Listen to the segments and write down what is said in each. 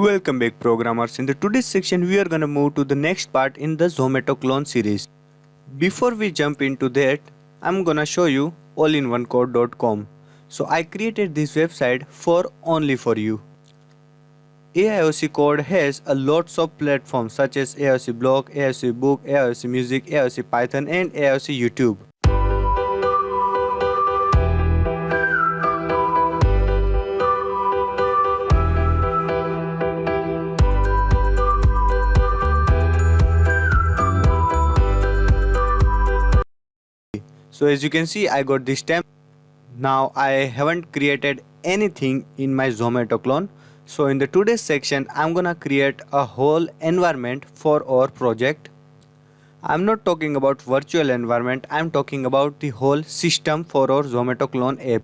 Welcome back programmers. In the today's section we are gonna move to the next part in the Zomato clone series. Before we jump into that, I'm gonna show you allinonecode.com. So I created this website only for you. AIOC Code has a lots of platforms such as AIOC Blog, AIOC Book, AIOC Music, AIOC Python and AIOC YouTube. So as you can see, I got this template. Now I haven't created anything in my Zomato clone. So in the today's section, I'm gonna create a whole environment for our project. I'm not talking about virtual environment, I'm talking about the whole system for our Zomato clone app.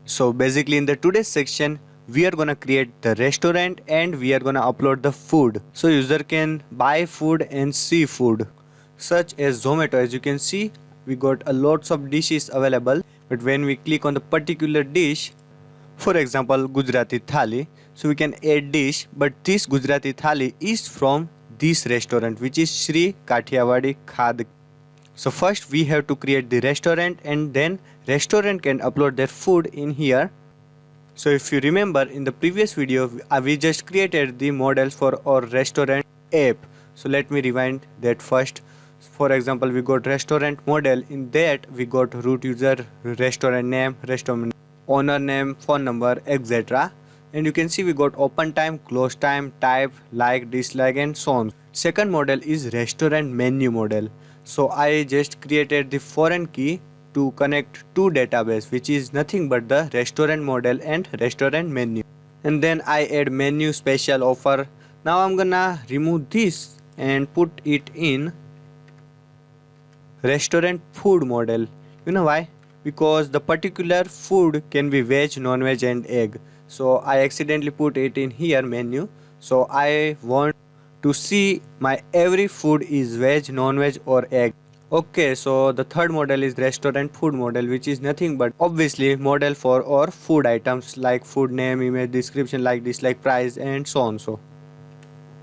So basically in the today's section, we are gonna create the restaurant and we are gonna upload the food. So user can buy food and see food. Such as Zomato, as you can see, we got a lots of dishes available, but when we click on the particular dish, for example Gujarati Thali, so we can add dish, but this Gujarati Thali is from this restaurant which is Shri Kathiawadi Khad. So first we have to create the restaurant and then restaurant can upload their food in here. So if you remember in the previous video, we just created the models for our restaurant app. So let me rewind that first. For example, we got restaurant model. In that we got root user, restaurant name, restaurant owner name, phone number, etc. And you can see we got open time, close time, type, like, dislike and so on. Second model is restaurant menu model. So I just created the foreign key to connect two database, which is nothing but the restaurant model and restaurant menu. And then I add menu special offer. Now I'm gonna remove this and put it in restaurant food model. You know why? Because the particular food can be veg, non-veg and egg. So I accidentally put it in here menu. So I want to see my every food is veg, non-veg or egg. Okay, so the third model is restaurant food model, which is nothing but obviously model for our food items like food name, image, description, like, dislike, price and so on.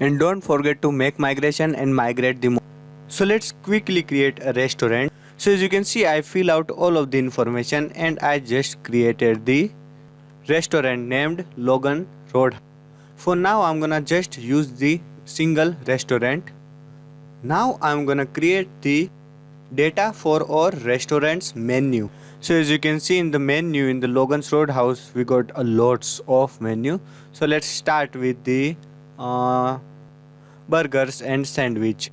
And don't forget to make migration and migrate the model. So let's quickly create a restaurant. So as you can see, I fill out all of the information and I just created the restaurant named Logan Road. For now I'm gonna just use the single restaurant. Now I'm gonna create the data for our restaurant's menu. So as you can see in the menu in the Logan's Roadhouse, we got a lots of menu. So let's start with the burgers and sandwich.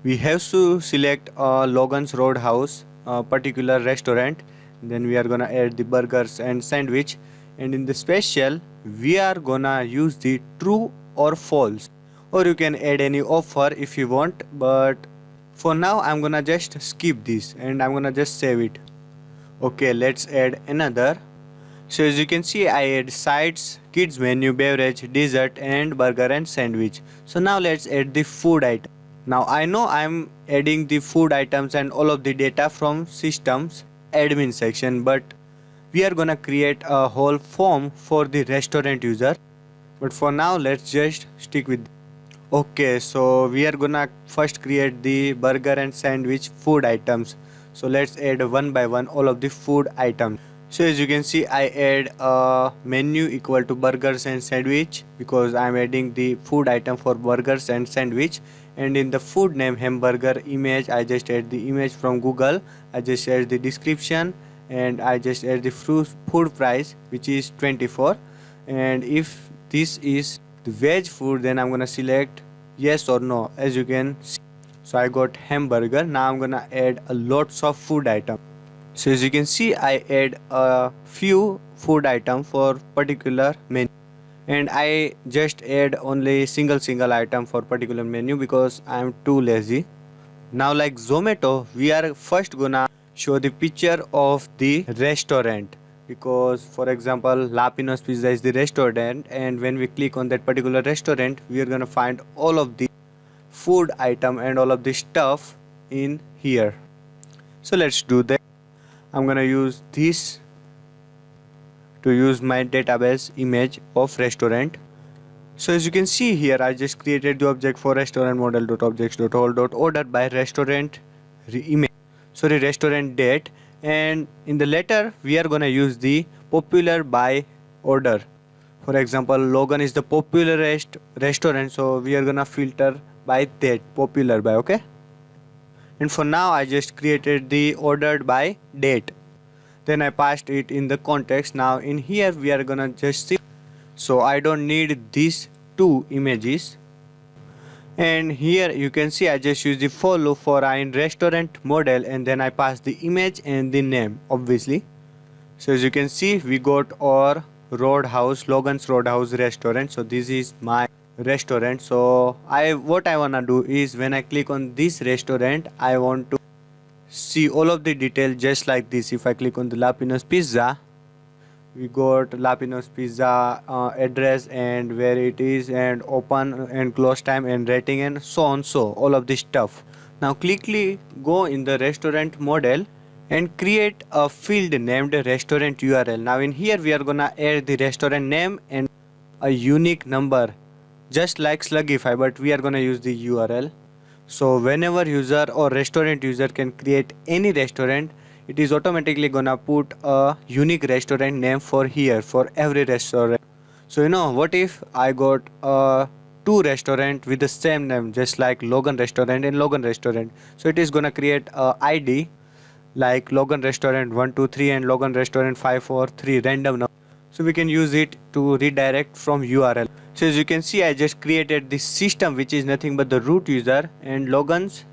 We have to select Logan's Roadhouse, particular restaurant. Then we are gonna add the burgers and sandwich. And in the special, we are gonna use the true or false. Or you can add any offer if you want. But for now, I'm gonna just skip this and I'm gonna just save it. Okay, let's add another. So as you can see, I add sides, kids menu, beverage, dessert and burger and sandwich. So now let's add the food item. Now I know I'm adding the food items and all of the data from systems admin section, but we are gonna create a whole form for the restaurant user. But for now let's just stick with. Okay, so we are gonna first create the burger and sandwich food items. So let's add one by one all of the food items. So as you can see, I add a menu equal to burgers and sandwich because I'm adding the food item for burgers and sandwich. And in the food name hamburger image, I just add the image from Google. I just add the description and I just add the food price, which is 24. And if this is the veg food, then I'm gonna select yes or no, as you can see. So I got hamburger. Now I'm gonna add a lots of food item. So as you can see, I add a few food item for particular menu. And I just add only single item for particular menu because I am too lazy. Now like Zomato, we are first gonna show the picture of the restaurant, because for example Lapino's Pizza is the restaurant, and when we click on that particular restaurant, we are gonna find all of the food item and all of the stuff in here. So let's do that. I'm gonna use this to use my database image of restaurant. So as you can see here, I just created the object for restaurant model.objects.all.order by restaurant restaurant date, and in the letter we are gonna use the popular by order. For example, Logan is the popular restaurant, so we are gonna filter by that popular by, okay? And for now I just created the ordered by date. Then I passed it in the context. Now in here we are gonna just see, so I don't need these two images. And here you can see I just use the for loop for I in restaurant model, and then I pass the image and the name obviously. So as you can see, we got our Roadhouse, Logan's Roadhouse restaurant. So this is my restaurant. So what I wanna do is when I click on this restaurant, I want to see all of the details just like this. If I click on the Lapino's Pizza, we got Lapino's Pizza address and where it is and open and close time and rating and so on, so all of this stuff. Now quickly go in the restaurant model and create a field named restaurant URL. Now in here we are gonna add the restaurant name and a unique number just like Slugify, but we are gonna use the URL. So whenever user or restaurant user can create any restaurant, it is automatically gonna put a unique restaurant name for here for every restaurant. So what if I got two restaurant with the same name just like Logan restaurant and Logan restaurant? So it is gonna create a ID like Logan restaurant 123 and Logan restaurant 543 random number. So we can use it to redirect from URL. So as you can see, I just created this system which is nothing but the root user and Logan's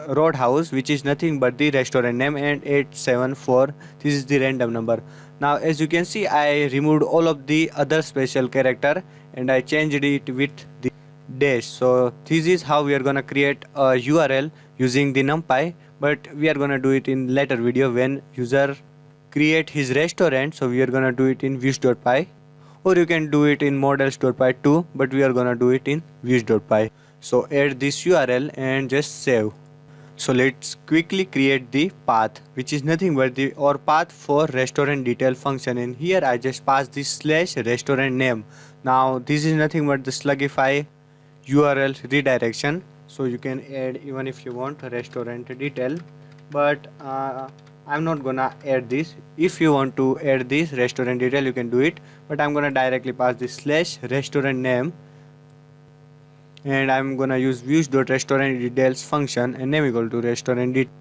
Roadhouse which is nothing but the restaurant name and 874, this is the random number. Now as you can see, I removed all of the other special character and I changed it with the dash. So this is how we are gonna create a URL using the NumPy, but we are gonna do it in later video when user create his restaurant. So we are gonna do it in views.py, or you can do it in models.py too, but we are gonna do it in views.py. So add this URL and just save. So let's quickly create the path, which is nothing but the or path for restaurant detail function, and here I just pass this slash restaurant name. Now this is nothing but the Slugify URL redirection, so you can add even if you want restaurant detail, but I'm not gonna add this. If you want to add this restaurant detail you can do it, but I'm gonna directly pass this slash restaurant name, and I'm gonna use views.restaurant details function and name equal to restaurant detail.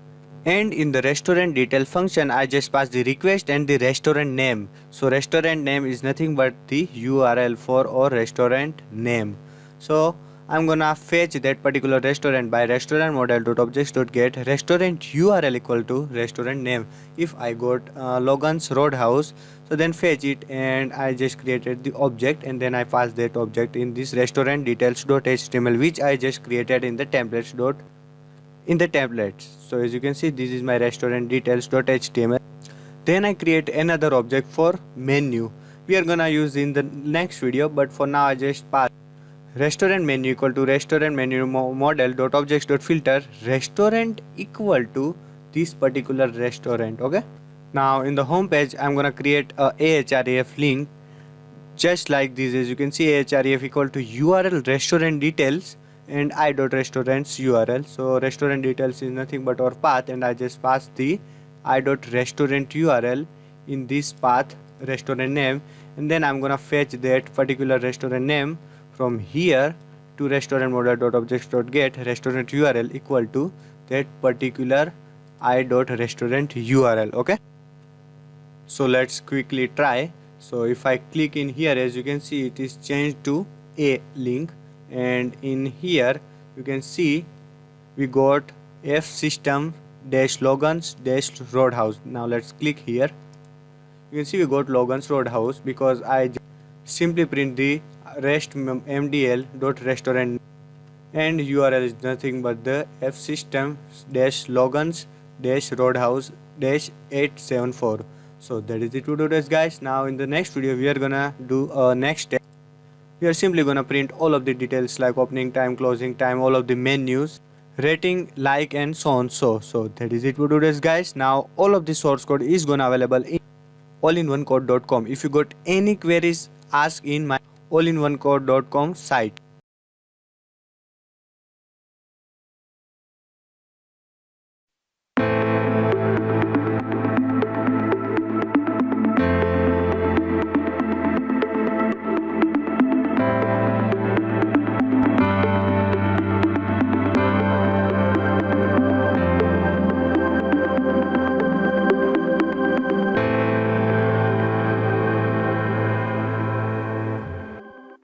And in the restaurant detail function I just pass the request and the restaurant name. So restaurant name is nothing but the URL for our restaurant name. So I'm gonna fetch that particular restaurant by restaurant model.objects.get restaurant URL equal to restaurant name. If I got Logan's Roadhouse, so then fetch it, and I just created the object and then I pass that object in this restaurant details.html which I just created in the templates. So as you can see, this is my restaurant details.html. Then I create another object for menu. We are gonna use in the next video, but for now I just pass restaurant menu equal to restaurant menu model.objects.filter restaurant equal to this particular restaurant. Okay, now in the home page I'm gonna create a ahref link just like this. As you can see, ahref equal to URL restaurant details and i.restaurants URL. So restaurant details is nothing but our path, and I just pass the i.restaurant URL in this path restaurant name, and then I'm gonna fetch that particular restaurant name from here to restaurant model.objects.get restaurant URL equal to that particular i.restaurant URL. Okay, so let's quickly try. So if I click in here, as you can see, it is changed to a link, and in here you can see we got f system dash Logan's dash Roadhouse. Now let's click here. You can see we got Logan's Roadhouse because I simply print the rest mdl dot restaurant, and URL is nothing but the f system dash Logan's dash Roadhouse dash 874. So that is it for today's guys. Now in the next video we are gonna do a next step. We are simply gonna print all of the details like opening time, closing time, all of the menus, rating, like, and so on. So that is it for today's guys. Now all of the source code is gonna available in allinonecode.com. If you got any queries, ask in my allinonecode.com site.